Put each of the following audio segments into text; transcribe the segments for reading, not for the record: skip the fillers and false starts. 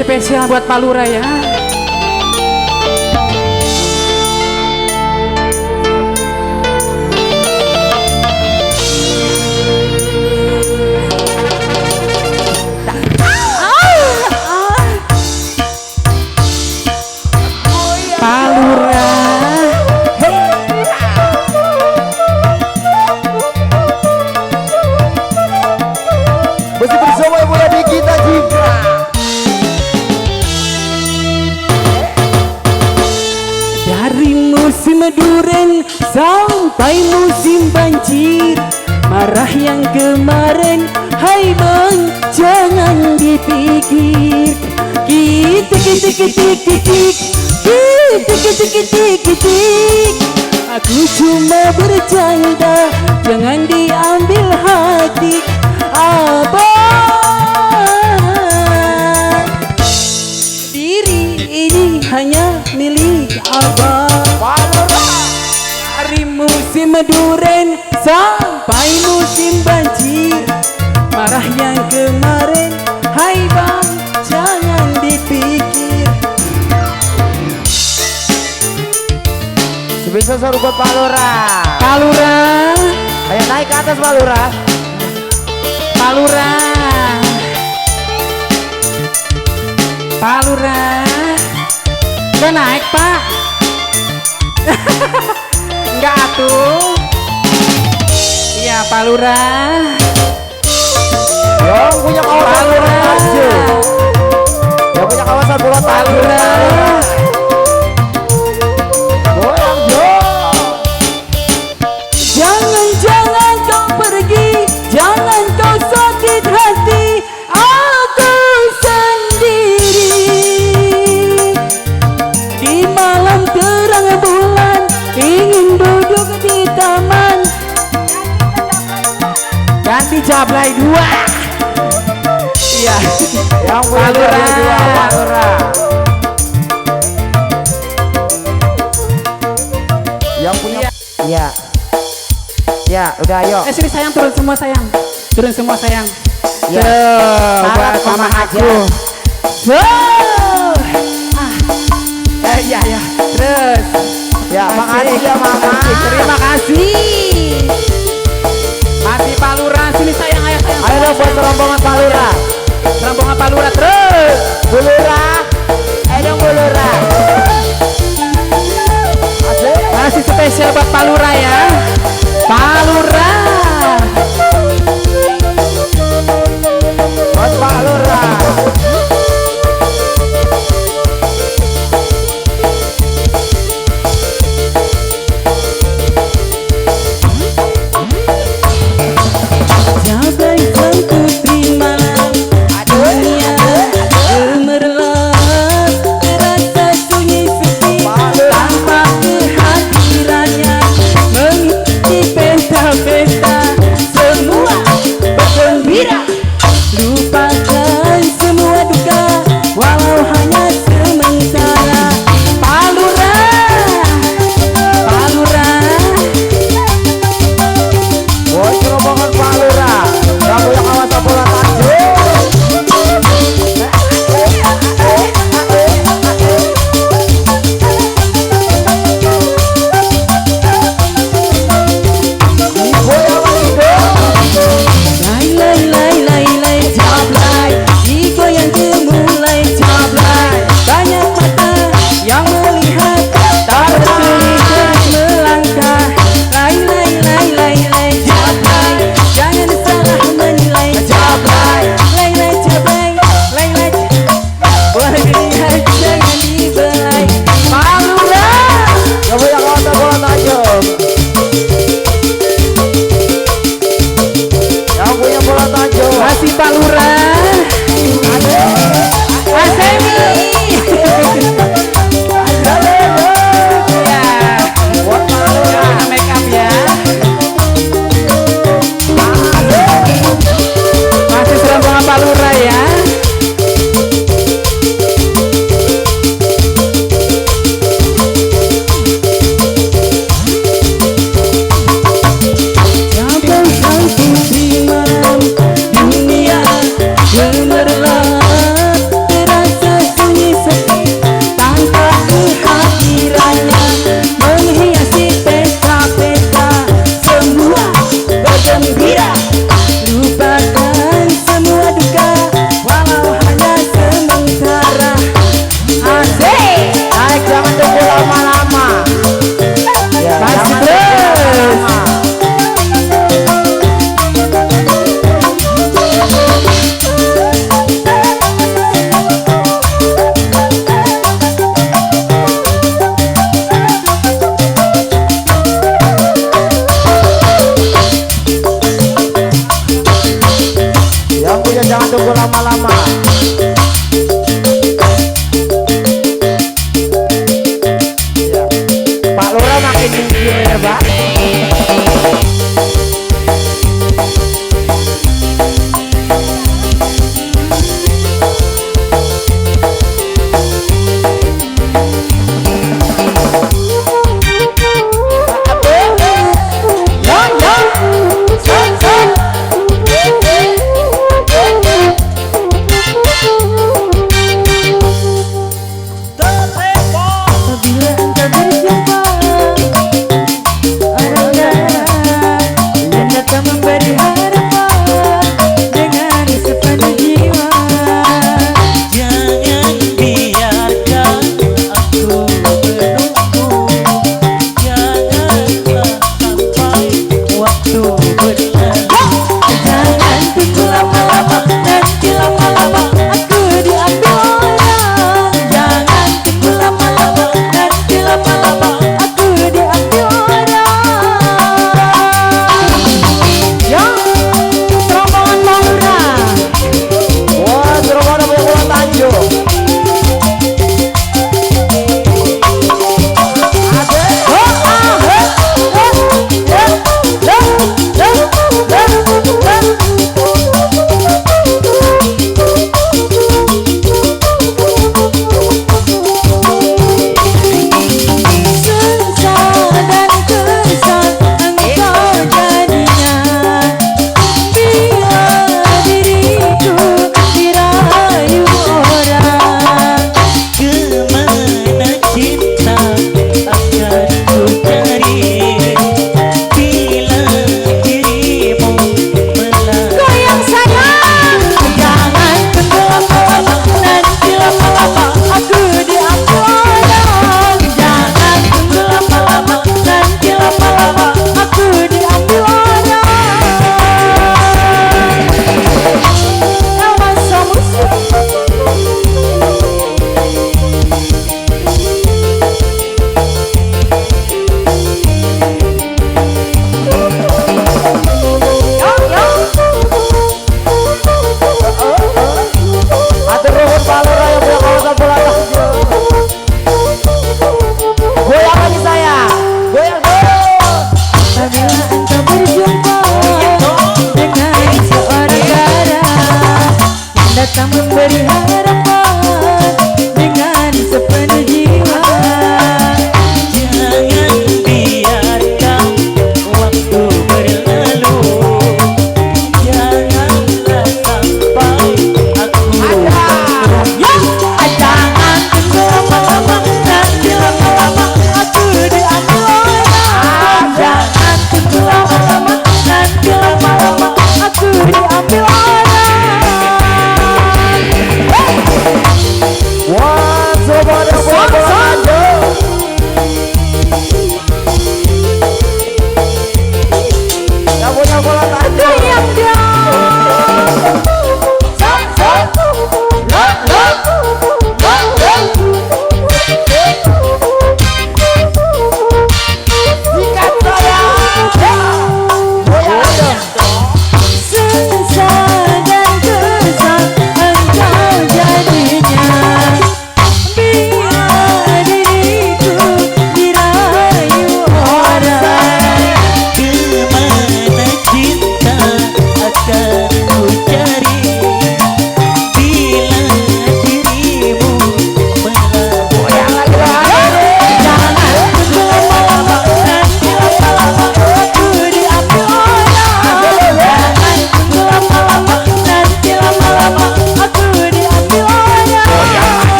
spesial buat Pak Lurah ya. Pak Lurah, masih bersama Ibu Lady kita juga. dari musim duren sampai musim banjir, marah yang kemarin, hai bang jangan dipikir. Kitik, aku cuma bercanda, jangan diambil hati abang. Diri ini hanya milik abang. Dari musim duren sampai musim banjir, marah yang kemarin, hai bang jangan dipikir. Sebisa seru buat Pak Lurah. Pak Lurah, Ayo naik ke atas Pak Lurah. Pak Lurah, Pak Lurah, udah naik Pak? Enggak atuh. Iya Pak Lurah. Yang punya kawasan bola aja. Yang punya kawasan bola Pak Lurah. Goyang Jo. Jangan kau pergi, jangan kau sakit hati, aku sendiri. Di malam terang bulan, ingin duduk di taman, ganti jablay dua. Iya, Yang punya Pak Lurah. dua Pak Lurah. Yang punya. Iya. Ya, udah ayo. Sini sayang, turun semua sayang, turun semua sayang. Ya. Tuh, buat Syarat mama mama aku. Iya ya, terus. Ya, makasih ya Mama. Terima kasih. Masih Pak Lurah, sini sayang, ayah sayang. Ayo dong buat rombongan Pak Lurah. Rombongan Pak Lurah terus. Bu Lurah. Ayo dong Bu Lurah. Asik. Masih spesial buat Pak Lurah ya. Pak Lurah. Buat Pak Lurah. Jabai sang putri malam, dunia gemerlap, terasa sunyi sepi tanpa kehadirannya. Mengikuti pesta-pesta, semua bergembira, lupakan semua duka, walau hanya sementara. Pak Lurah, Pak Lurah. Buat rombongan Pak Lurah. Kamu yang kawasan bola Tanjung. Ibu yang lagi dong. Lai jablay, digoyang gemulai jablay. Banyak mata yang melihat, terpilih melangkah. Lai jablay, jangan salah menilai jablay. Lai jablay, boleh dilihat jangan dibelai. Pak Lurah, Kamu yang kawasan bola Tanjung. Yang punya bola Tanjung. masih Pak Lurah. Asemi. Ya. Buat Pak Lurah. Jangan make up ya. Masih serombongan Pak Lurah ya. Sampai sang putri malam, dunia aja, jangan tunggu lama-lama. Ya. Pak Lurah makin minggir Pak.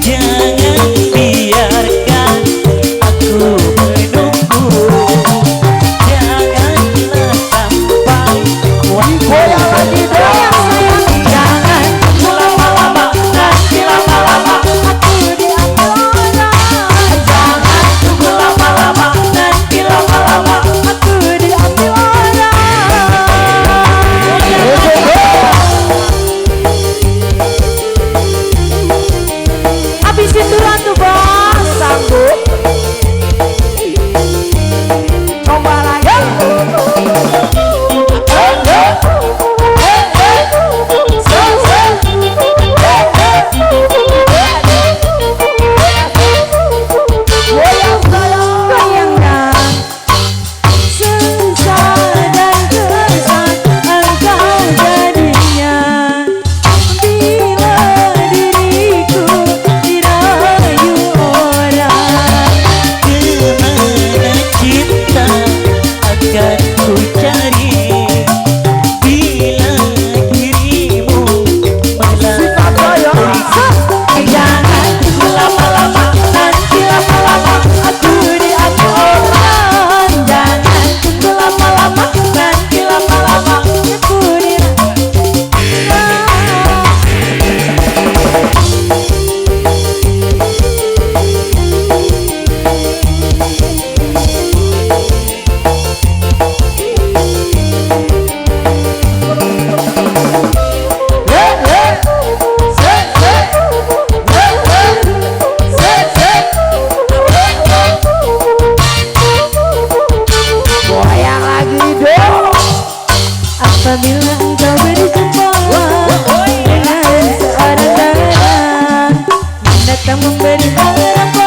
Jangan situ ratu bos. Sanggup. Coba lagi. Apabila engkau berjumpa dengan seorang gadis datang memberi harapan